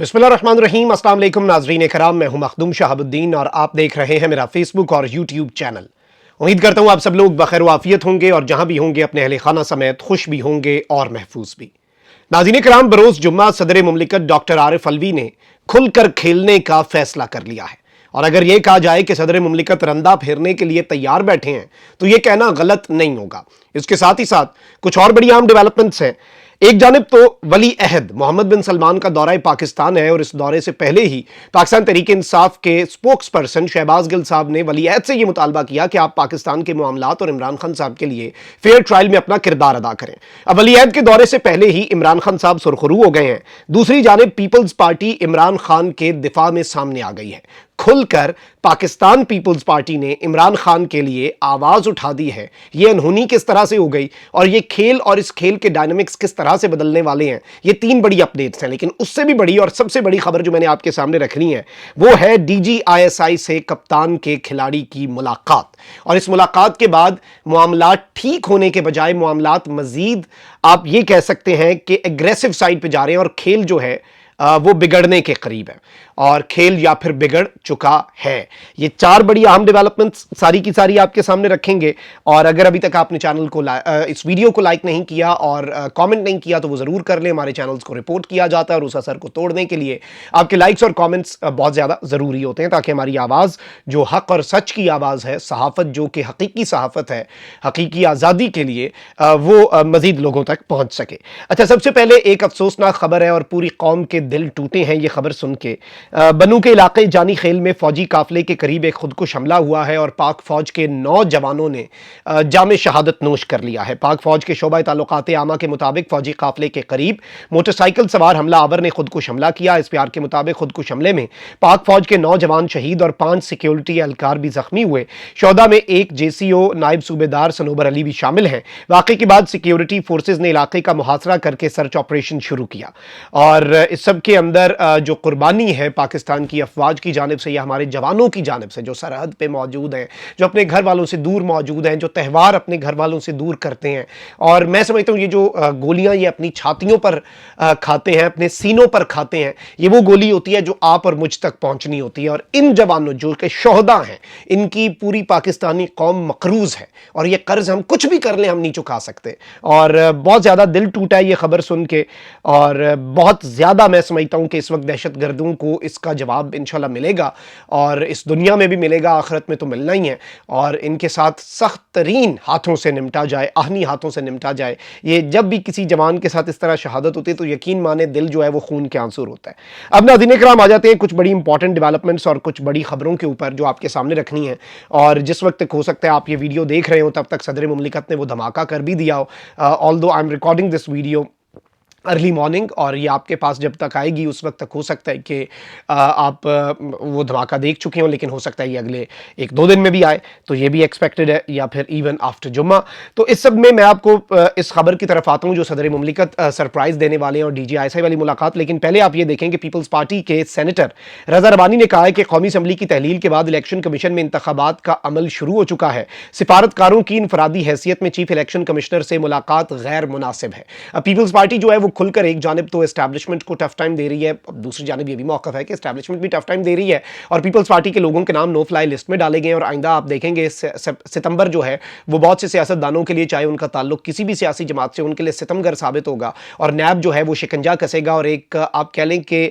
बिस्मिल्लाहिर्रहमानिर्रहीम। अस्सलाम वालेकुम नाज़रीन कराम, मैं हूं मखदूम शहाबुद्दीन और आप देख रहे हैं मेरा फेसबुक और यूट्यूब चैनल। उम्मीद करता हूं आप सब लोग बखैर वाफियत होंगे और जहां भी होंगे अपने अहले खाना समेत खुश भी होंगे और महफूज भी। नाज़रीन कराम, बरोज़ जुम्मा सदर मुमलिकत डॉक्टर आरिफ अलवी ने खुलकर खेलने का फैसला कर लिया है। और अगर यह कहा जाए कि सदर मुमलिकत रंदा फेरने के लिए तैयार बैठे हैं तो यह कहना गलत नहीं होगा। इसके साथ ही साथ कुछ और बड़ी अहम डेवलपमेंट्स हैं। एक जानिब तो वली अहद मोहम्मद बिन सलमान का दौरा पाकिस्तान है और इस दौरे से पहले ही पाकिस्तान तहरीक इंसाफ के स्पोक्स पर्सन शहबाज गिल साहब ने वली अहद से यह मुतालबा किया कि आप पाकिस्तान के मामलात और इमरान खान साहब के लिए फेयर ट्रायल में अपना किरदार अदा करें। अब वली अहद के दौरे से पहले ही इमरान खान साहब सुरखरू हो गए हैं। दूसरी जानिब पीपल्स पार्टी इमरान खान के दिफा में सामने आ गई है। खुलकर पाकिस्तान पीपल्स पार्टी ने इमरान खान के लिए आवाज उठा दी है। यह अनहोनी किस तरह से हो गई और यह खेल और इस खेल के डायनामिक्स किस तरह से बदलने वाले हैं, ये तीन बड़ी अपडेट्स हैं। लेकिन उससे भी बड़ी और सबसे बड़ी खबर जो मैंने आपके सामने रखनी है वो है DGISI से कप्तान के खिलाड़ी की मुलाकात। और इस मुलाकात के बाद मामलात ठीक होने के बजाय मामलात मजीद आप ये कह सकते हैं कि एग्रेसिव साइड पे जा रहे हैं और खेल जो है वो बिगड़ने के करीब है और खेल या फिर बिगड़ चुका है। ये चार बड़ी अहम डेवलपमेंट्स सारी की सारी आपके सामने रखेंगे। और अगर अभी तक आपने चैनल को इस वीडियो को लाइक नहीं किया और कमेंट नहीं किया तो वो जरूर कर लें। हमारे चैनल्स को रिपोर्ट किया जाता है और उस असर को तोड़ने के लिए आपके लाइक्स और कमेंट्स बहुत ज्यादा जरूरी होते हैं ताकि हमारी आवाज जो हक और सच की आवाज है, सहाफत जो कि हकीकी सहाफत है, हकीकी आजादी के लिए वो मजीद लोगों तक पहुंच सके। अच्छा, सबसे पहले एक अफसोसनाक खबर है और पूरी कौम के दिल टूटे हैं ये खबर सुन के। बनू के इलाके जानी खेल में फौजी काफले के करीब एक खुदकुश हमला हुआ है और पाक फौज के 9 जवानों ने जामे शहादत नोश कर लिया है। पाक फौज के शोबा ताल्लुकात आमा के मुताबिक फौजी काफले के करीब मोटरसाइकिल सवार हमला आवर ने खुदकुश हमला किया। इस प्यार के मुताबिक खुदकुश हमले में पाक फौज के 9 जवान शहीद और 5 सिक्योरिटी एहलकार भी जख्मी हुए। शोदा में एक JCO नायब सूबेदार सनोबर अली भी शामिल हैं। वाकई के बाद सिक्योरिटी फोर्सेज ने इलाके का मुहासरा करके सर्च ऑपरेशन शुरू किया और इस सब के अंदर जो कुर्बानी है पाकिस्तान की अफवाज की जानिब से या हमारे जवानों की जानिब से जो सरहद पे मौजूद हैं, जो अपने घर वालों से दूर मौजूद हैं, जो त्यौहार अपने घर वालों से दूर करते हैं। और मैं समझता हूँ ये जो गोलियां ये अपनी छातियों पर खाते हैं, अपने सीनों पर खाते हैं, ये वो गोली होती है जो आप और मुझ तक पहुंचनी होती है। और इन जवानों जो कि शोहदा हैं, इनकी पूरी पाकिस्तानी कौम मकरूज है और ये कर्ज हम कुछ भी कर लें हम नहीं चुका सकते। और बहुत ज़्यादा दिल टूटा है ये खबर सुन के और बहुत ज़्यादा मैं समझता हूँ कि इस वक्त दहशतगर्दों को इसका जवाब इंशाल्लाह मिलेगा और इस दुनिया में भी मिलेगा, आखिरत में तो मिलना ही है। और इनके साथ सख्त तरीन हाथों से निपटा जाए, आहनी हाथों से निपटा जाए। ये जब भी किसी जवान के साथ इस तरह शहादत होती है तो यकीन माने दिल जो है वो खून के आंसू होता है। अब नाज़रीन किराम आ जाते हैं कुछ बड़ी इंपॉर्टेंट डेवलपमेंट्स और कुछ बड़ी खबरों के ऊपर जो आपके सामने रखनी है। और जिस वक्त तक हो सकता है आप ये वीडियो देख रहे हो तब तक सदर मुमलिकत ने वो धमाका कर भी दिया हो। Although I am recording this video early morning और ये आपके पास जब तक आएगी उस वक्त तक हो सकता है कि आप वो धमाका देख चुके हो, लेकिन हो सकता है ये अगले 1-2 दिन में भी आए, तो ये भी एक्सपेक्टेड है या फिर इवन आफ्टर जुम्मा। तो इस सब में मैं आपको इस खबर की तरफ आता हूँ जो सदर मुमलिकत सरप्राइज देने वाले हैं और DGISI वाली मुलाकात। लेकिन पहले आप ये देखें कि पीपल्स पार्टी के सेनेटर रजा रबानी ने कहा है कि कौमी असम्बली की तहलील के बाद इलेक्शन कमीशन में इंतखाबात का अमल शुरू हो चुका है। सिफारतकारों की इनफरादी हैसियत में चीफ इलेक्शन कमिश्नर से मुलाकात गैर मुनासिब है। अब पीपल्स पार्टी जो है वो खुलकर एक जानिब तो एस्टैब्लिशमेंट को टफ टाइम दे रही है, दूसरी जानिब ये भी मौक़िफ़ है कि एस्टैब्लिशमेंट भी टफ टाइम दे रही है और पीपल्स पार्टी के लोगों के नाम नो फ्लाई लिस्ट में डाले गए। और आइंदा आप देखेंगे सितंबर जो है वो बहुत से सियासतदानों के लिए, चाहे उनका ताल्लुक किसी भी सियासी जमात से, उनके लिए सितमगर साबित होगा और नैब जो है वो शिकंजा कसेगा और एक आप कह लें कि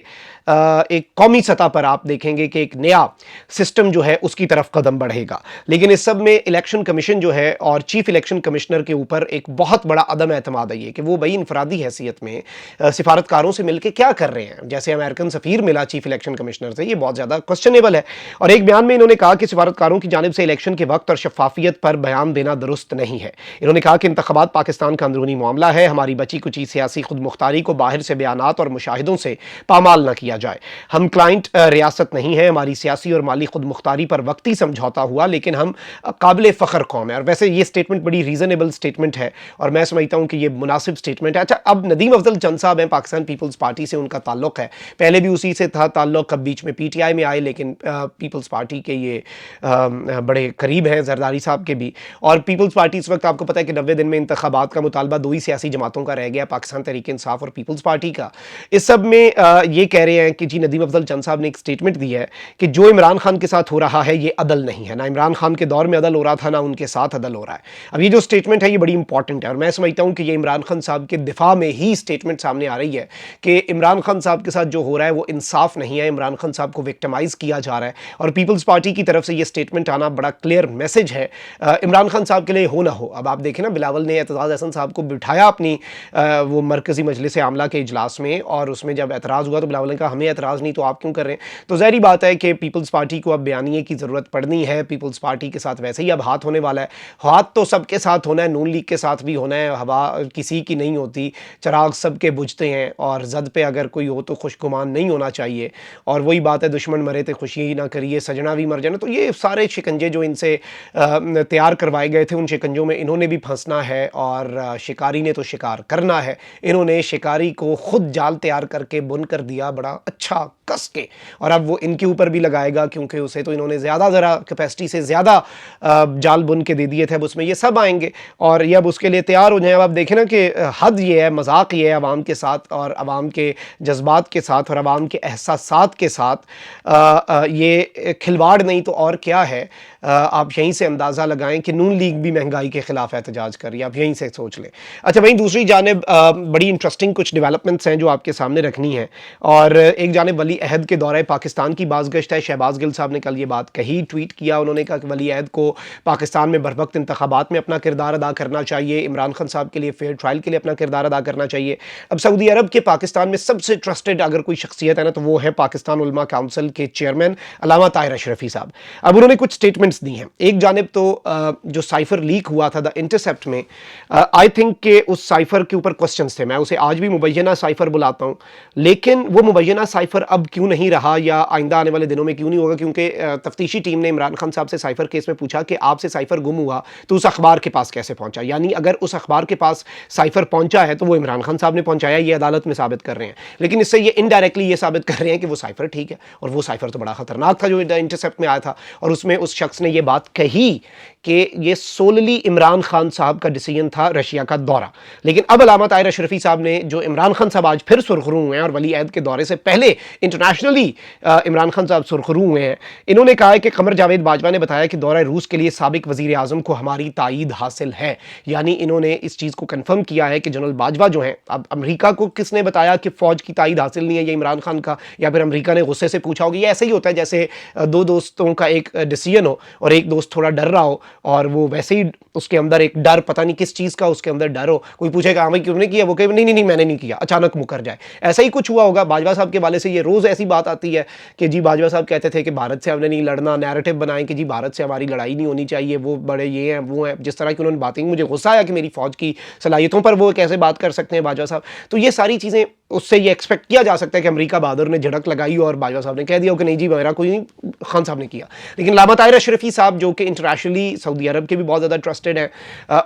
एक कौमी सतह पर आप देखेंगे कि एक नया सिस्टम जो है उसकी तरफ कदम बढ़ेगा। लेकिन इस सब में इलेक्शन कमीशन जो है और चीफ इलेक्शन कमिश्नर के ऊपर एक बहुत बड़ा अदम एतमाद है कि वो भाई इनफरादी हैसियत में सिफारतकारों से मिलकर क्या कर रहे हैं। जैसे अमेरिकन सफीर मिला चीफ इलेक्शन कमिश्नर से, ये बहुत ज़्यादा क्वेश्चनेबल है। और एक बयान में इन्होंने कहा कि सिफारतकारों की जानिब से इलेक्शन के वक्त और शफाफियत पर बयान देना दुरुस्त नहीं है। इन्होंने कहा कि इंतखाबात पाकिस्तान का अंदरूनी मामला है, हमारी बची कुची सियासी खुद मुख्तारी को बाहर से बयानात और मुशाहिदों से पामाल न किया जाए। हम क्लाइंट रियासत नहीं है, हमारी सियासी और माली खुद मुख्तारी पर वक्ती समझौता हुआ, लेकिन हम काबिल फ़ख्र कौम है। और वैसे ये स्टेटमेंट बड़ी रीज़नेबल स्टेटमेंट है और मैं समझता हूँ कि ये मुनासिब स्टेटमेंट है। अच्छा, अब नदीम अफजल चंद साहब हैं, पाकिस्तान पीपल्स पार्टी से उनका ताल्लुक है, पहले भी उसी से था ताल्लुक, अब बीच में पीटीआई में आए, लेकिन पीपल्स पार्टी के ये बड़े करीब हैं जरदारी साहब के भी। और पीपल्स पार्टी इस वक्त आपको पता है कि 90 दिन में इंतखाबात का मुतालबा दो ही सियासी जमातों का रह गया, पाकिस्तान तहरीक इंसाफ और पीपल्स पार्टी का। इस सब में ये कह रहे हैं कि जी नदीम अफजल चंद साहब ने एक स्टेटमेंट दी है कि जो इमरान खान के साथ हो रहा है ये अदल नहीं है, ना इमरान खान के दौर में अदल हो रहा था, ना उनके साथ अदल हो रहा है। अब ये जो स्टेटमेंट है ये बड़ी इंपॉर्टेंट है और मैं समझता हूँ कि ये इमरान खान साहब के दिफा में ही स्टेटमेंट सामने आ रही है कि इमरान खान साहब के साथ जो हो रहा है वो इंसाफ नहीं है, इमरान खान साहब को विक्टिमाइज किया जा रहा है। और पीपल्स पार्टी की तरफ से ये स्टेटमेंट आना बड़ा क्लियर मैसेज है इमरान खान साहब के लिए, हो ना हो। अब आप देखें ना, बिलावल ने एतजाज़ हसन साहब को बिठाया अपनी वो मरकज़ी मजलिस आमला के इजलास में, और उसमें जब एतराज़ हुआ तो बिलावल ने कहा हमें एतराज़ नहीं तो आप क्यों कर रहे हैं। तो ज़ाहिर बात है कि पीपल्स पार्टी को अब बयानिए की ज़रूरत पड़नी है। पीपल्स पार्टी के साथ वैसे ही अब हाथ होने वाला है, हाथ तो सबके साथ होना है, नून लीग के साथ भी होना है, हवा किसी की नहीं होती, चराग सबके बुझते हैं और जद पे अगर कोई हो तो खुशगुमान नहीं होना चाहिए। और वही बात है, दुश्मन मरे तो खुशी ही ना करिए, सजना भी मर जाना। तो ये सारे शिकंजे जो इनसे तैयार करवाए गए थे, उन शिकंजों में इन्होंने भी फंसना है और शिकारी ने तो शिकार करना है। इन्होंने शिकारी को खुद जाल तैयार करके बुन कर दिया बड़ा अच्छा कस के, और अब वो इनके ऊपर भी लगाएगा, क्योंकि उसे तो इन्होंने ज़्यादा ज़रा कैपेसिटी से ज़्यादा जाल बुन के दे दिए थे। अब उसमें ये सब आएंगे और ये अब उसके लिए तैयार हो जाए। अब आप देखें ना कि हद ये है, मजाक ये है अवाम के साथ और अवाम के जज्बात के साथ और अवाम के एहसासात के साथ ये खिलवाड़ नहीं तो और क्या है। आप यहीं से अंदाज़ा लगाएं कि नून लीग भी महंगाई के खिलाफ एहतजाज कर रही है, आप यहीं से सोच लें। अच्छा, वहीं दूसरी जानिब बड़ी इंटरेस्टिंग कुछ डेवलपमेंट्स हैं जो आपके सामने रखनी है। और एक जानिब वली अहद के दौरे पाकिस्तान की बाज़गश्त है। शहबाज गिल साहब ने कल ये बात कही, ट्वीट किया, उन्होंने कहा कि वली अहद को पाकिस्तान में बरवक्त इंतखाबात में अपना किरदार अदा करना चाहिए, इमरान खान साहब के लिए फेयर ट्रायल के लिए अपना किरदार अदा करना चाहिए। अब सऊदी अरब के पाकिस्तान में सबसे ट्रस्टेड अगर कोई शख्सियत है ना तो वो है पाकिस्तान उलमा काउंसिल के चेयरमैन अल्लामा ताहिर अशरफी साहब। अब उन्होंने कुछ स्टेटमेंट्स दी हैं। एक जानिब तो जो साइफर लीक हुआ था द इंटरसेप्ट में, आई थिंक कि उस साइफर के ऊपर क्वेश्चंस थे, मैं उसे आज भी मुबैना साइफर बुलाता हूं, लेकिन वो मुबैना साइफर अब क्यों नहीं रहा या आइंदा आने वाले दिनों में क्यों नहीं होगा, क्योंकि तफ्तीशी टीम ने इमरान खान साहब से साइफर केस में पूछा कि आपसे साइफर गुम हुआ तो उस अखबार के पास कैसे पहुंचा, यानी अगर उस अखबार के पास साइफर पहुंचा है तो वो इमरान खान साहब ने पहुंचाया, ये अदालत में साबित कर रहे हैं। लेकिन इससे ये इनडायरेक्टली ये साबित कर रहे हैं कि वो साइफर ठीक है, और वो साइफर तो बड़ा खतरनाक था जो इंटरसेप्ट में आया था, और उसमें उस शख्स ने ये बात कही कि ये सोलली इमरान खान साहब का डिसीजन था रशिया का दौरा। लेकिन अब अल्लामा ताहिर अशरफी साहब ने, जो इमरान खान साहब आज फिर सुरखरू हुए हैं और वली अहद के दौरे से पहले इंटरनेशनली इमरान खान साहब सुरखरू हुए हैं, इन्होंने कहा है कि कमर जावेद बाजवा ने बताया कि दौरा रूस के लिए साबिक वजीर आजम को हमारी तायीद हासिल है। यानी इन्होंने इस चीज़ को कन्फर्म किया है कि जनरल बाजवा जो हैं, अब अमरीका को किसने बताया कि फ़ौज की तायीद हासिल नहीं है, ये इमरान खान का, या फिर अमरीका ने गुस्से से पूछा होगा। ये ऐसे ही होता है जैसे दो दोस्तों का एक डिसीजन हो और एक दोस्त थोड़ा डर रहा हो और वो वैसे ही उसके अंदर एक डर, पता नहीं किस चीज़ का उसके अंदर डर हो, कोई पूछेगा हाँ भाई क्यों नहीं किया, वो कहे नहीं नहीं नहीं मैंने नहीं किया, अचानक मुकर जाए। ऐसा ही कुछ हुआ होगा बाजवा साहब के वाले से। ये रोज़ ऐसी बात आती है कि जी बाजवा साहब कहते थे कि भारत से हमने नहीं लड़ना, नैरेटिव बनाएं कि जी भारत से हमारी लड़ाई नहीं होनी चाहिए, वो बड़े ये हैं वो हैं, जिस तरह की उन्होंने बातें, मुझे गुस्सा आया कि मेरी फ़ौज की सलाहियतों पर वो कैसे बात कर सकते हैं बाजवा साहब। तो ये सारी चीज़ें, उससे ये एक्सपेक्ट किया जा सकता है कि अमेरिका बहादुर ने झड़क लगाई और बाजवा साहब ने कह दिया कि नहीं जी मेरा कोई नहीं, खान साहब ने किया। लेकिन अल्लामा ताहिर अशरफी साहब जो कि इंटरनेशनली सऊदी अरब के भी बहुत ज़्यादा ट्रस्टेड हैं,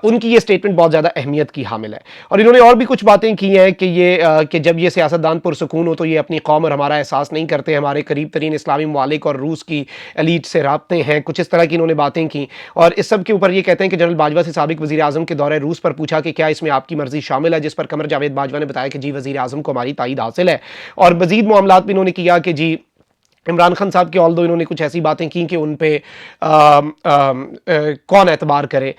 उनकी ये स्टेटमेंट बहुत ज़्यादा अहमियत की हामिल है। और इन्होंने और भी कुछ बातें की हैं कि ये कि जब ये सियासतदान पुरसुकून हो तो ये अपनी कौम और हमारा एहसास नहीं करते, हमारे करीब तरीन इस्लामी ममालिक और रूस की एलीट से राब्ते हैं, कुछ इस तरह की इन्होंने बातें की। और इस सब के ऊपर ये कहते हैं कि जनरल बाजवा से साबिक वज़ीर आज़म के दौरे रूस पर पूछा कि क्या इसमें आपकी मर्जी शामिल है, जिस पर कमर जावेद बाजवा ने बताया कि जी वज़ीर आज़म को हमारी तायीद हासिल है। और मज़ीद मामलात भी इन्होंने किया कि जी इमरान खान साहब के ऑल्दो इन्होंने कुछ ऐसी बातें की कि उन पे कौन एतबार करे।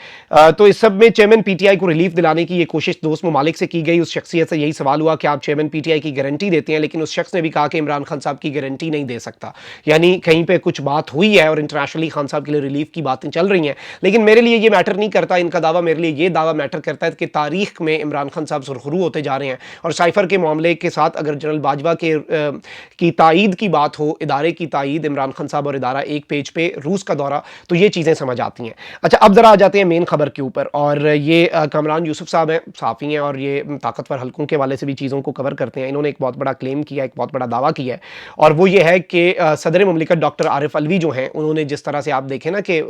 तो इस सब में चेयरमैन पीटीआई को रिलीफ दिलाने की ये कोशिश दोस्त ममालिक से की गई। उस शख्सियत से यही सवाल हुआ कि आप चेयरमैन पीटीआई की गारंटी देते हैं, लेकिन उस शख्स ने भी कहा कि इमरान खान साहब की गारंटी नहीं दे सकता। यानी कहीं पे कुछ बात हुई है और इंटरनेशनली खान साहब के लिए रिलीफ की बातें चल रही हैं, लेकिन मेरे लिए ये मैटर नहीं करता इनका दावा, मेरे लिए ये दावा मैटर करता है कि तारीख में इमरान खान साहब सुरखरू होते जा रहे हैं। और साइफर के मामले के साथ अगर जनरल बाजवा की तायीद की बात हो इदारे की तायीद, इमरान खान साहब और इदारा एक पेज पे, रूस का दौरा, तो ये चीज़ें समझ आती हैं। अच्छा, अब ज़रा आ जाते हैं मेन खबर के ऊपर, और ये कामरान यूसुफ साहब हैं, सहाफ़ी हैं, और ये ताकतवर हलकों के हवाले से भी चीज़ों को कवर करते हैं। इन्होंने एक बहुत बड़ा क्लेम किया, एक बहुत बड़ा दावा किया है, और वो ये है कि सदर मुमलिकत डॉक्टर आरिफ अलवी जो हैं, उन्होंने जिस तरह से आप देखें ना कि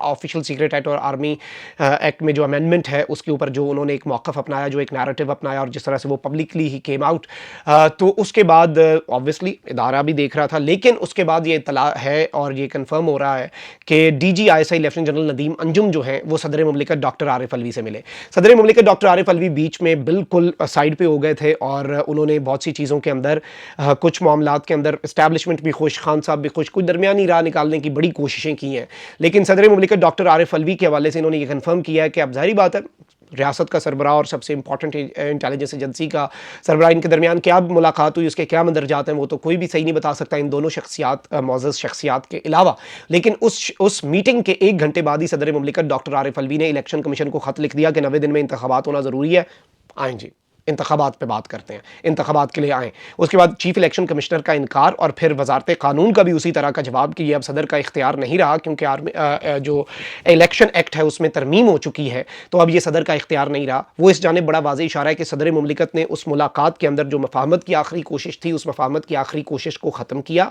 ऑफिशियल सीक्रेट एक्ट और आर्मी एक्ट में जो अमेंडमेंट है उसके ऊपर जो उन्होंने एक मौक़िफ़ अपनाया, जो एक नैरेटिव अपनाया, और जिस तरह से वो पब्लिकली ही केम आउट, तो उसके बाद ऑब्वियसली इदारा भी देख रहा था, लेकिन उसके बाद ये इत्तला है और ये कंफर्म हो रहा है कि DGISI lieutenant general Nadeem Anjum जो हैं वो सदर मुमलिकत डॉक्टर आरिफ अलवी से मिले। सदर मुमलिकत डॉक्टर आरिफ अलवी बीच में बिल्कुल साइड पे हो गए थे, और उन्होंने बहुत सी चीज़ों के अंदर, कुछ मामलात के अंदर इस्टेब्लिशमेंट भी खुश, खान साहब भी खुश, कुछ दरमियानी राह निकालने की बड़ी कोशिशें की हैं, लेकिन सदर मुमलिकत डॉक्टर आरिफ अलवी के हवाले से इन्होंने ये कन्फर्म किया है कि अब ज़ाहिर बात है रियासत का सरबराह और सबसे इंपॉर्टेंट इंटेलिजेंस एजेंसी का सरबराह, इनके दरमियान क्या मुलाकात हुई, उसके क्या मंदरजात हैं, वो तो कोई भी सही नहीं बता सकता इन दोनों शख्सियात, मौजूद शख्सियात के अलावा। लेकिन उस मीटिंग के 1 घंटे बाद ही सदर मुमलिकत डॉक्टर आरिफ अलवी ने इलेक्शन कमीशन को खत लिख दिया कि 90 दिन में इंतखाबात होना ज़रूरी है, आएँ जी इंतखाबात पे बात करते हैं, इंतखाबात के लिए आएँ। उसके बाद चीफ इलेक्शन कमिश्नर का इनकार, और फिर वजारत कानून का भी उसी तरह का जवाब कि ये अब सदर का इख्तियार नहीं रहा, क्योंकि जो इलेक्शन एक्ट है उसमें तरमीम हो चुकी है, तो अब ये सदर का इख्तियार नहीं रहा। वो इस जानिब बड़ा वाज़ेह इशारा है कि सदर मुमलिकत ने उस मुलाकात के अंदर जो मफाहमत की आखिरी कोशिश थी, उस मफाहमत की आखिरी कोशिश को ख़त्म किया,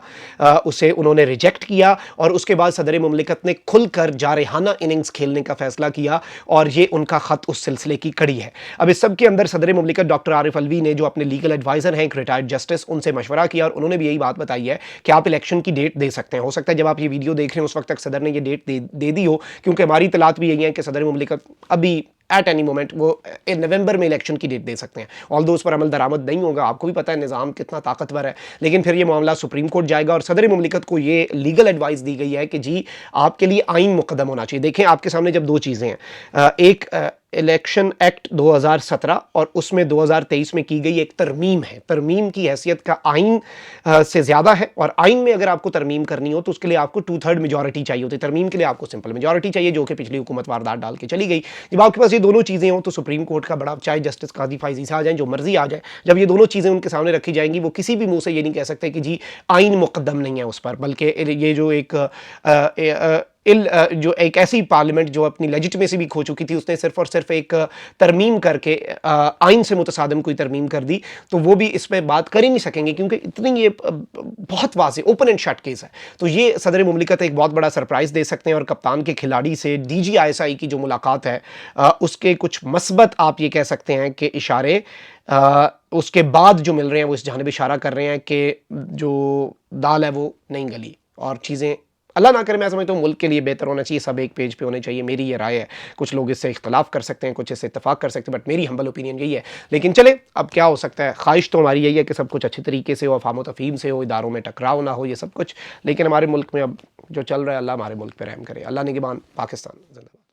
उसे उन्होंने रिजेक्ट किया, और उसके बाद सदर मुमलिकत ने खुलकर जारहाना इनिंग्स खेलने का फैसला किया, और ये उनका ख़त उस सिलसिले की कड़ी है। अब इस सब के अंदर सदर मुमलिकत डॉक्टर आरिफ अलवी ने, जो अपने लीगल एडवाइज़र हैं, एक रिटायर्ड जस्टिस, उनसे मशवरा किया, और उन्होंने भी यही बात बताई है कि आप इलेक्शन की डेट दे सकते हैं। हो सकता है जब आप ये वीडियो देख रहे हैं उस वक्त तक सदर ने ये डेट दे दी हो, क्योंकि हमारी इत्तलात भी यही है कि सदर मुमलिकत अभी एट एनी मोमेंट वो नवंबर में इलेक्शन की डेट दे सकते हैं। ऑल्दो उस पर अमल दरामद नहीं होगा, आपको भी पता है निज़ाम कितना ताकतवर है, लेकिन फिर ये मामला सुप्रीम कोर्ट जाएगा, और सदर मुमलिकत को ये लीगल एडवाइस दी गई है कि जी आपके लिए आइन मुकदम होना चाहिए। देखें आपके सामने जब दो चीज़ें हैं, एक इलेक्शन एक्ट 2017 और उसमें 2023 में की गई एक तरमीम है, तरमीम की हैसियत का आइन से ज़्यादा है, और आइन में अगर आपको तरमीम करनी हो तो उसके लिए आपको 2/3 मेजॉरिटी चाहिए होती है। तरमीम के लिए आपको सिंपल मेजॉरिटी चाहिए, जो कि पिछली हुकूमत वारदात डाल के चली गई। जब आपके पास ये दोनों चीज़ें हों तो सुप्रीम कोर्ट का बड़ा, चाहे जस्टिस काजी फाइजी से आ जाए, जो मर्जी आ जाए, जब ये दोनों चीज़ें उनके सामने रखी जाएंगी, वो किसी भी मुंह से ये नहीं कह सकते कि जी आइन मुकद्दम नहीं है उस पर, बल्कि ये जो एक जो एक ऐसी पार्लियामेंट जो अपनी लेजिटिमेसी भी खो चुकी थी, उसने सिर्फ और सिर्फ एक तरमीम करके आइन से मुतसादम कोई तरमीम कर दी, तो वो भी इस पर बात कर ही नहीं सकेंगे, क्योंकि इतनी ये बहुत वाज़ेह ओपन एंड शट केस है। तो ये सदर मुमलिकत एक बहुत बड़ा सरप्राइज़ दे सकते हैं, और कप्तान के खिलाड़ी से DGISI की जो मुलाकात है उसके कुछ मस्बत आप ये कह सकते हैं कि इशारे उसके बाद जो मिल रहे हैं वो इस जानिब इशारा कर रहे हैं कि जो दाल है वो नहीं गली, और चीज़ें अल्लाह ना करे, मैं समझता हूँ मुल्क के लिए बेहतर होना चाहिए, सब एक पेज पे होने चाहिए, मेरी ये राय है। कुछ लोग इससे इख्तलाफ कर सकते हैं, कुछ इससे इत्तफाक कर सकते हैं, बट मेरी हम्बल ओपिनियन यही है। लेकिन चले, अब क्या हो सकता है, ख्वाहिश तो हमारी यही है कि सब कुछ अच्छे तरीके से हो, अफ़ाम तफ़हीम से हो, इदारों में टकराव ना हो, ये सब कुछ। लेकिन हमारे मुल्क में अब जो चल रहा है, अल्लाह हमारे मुल्क पर रहम करे। अल्लाह निगहबान। पाकिस्तान जिंदाबाद।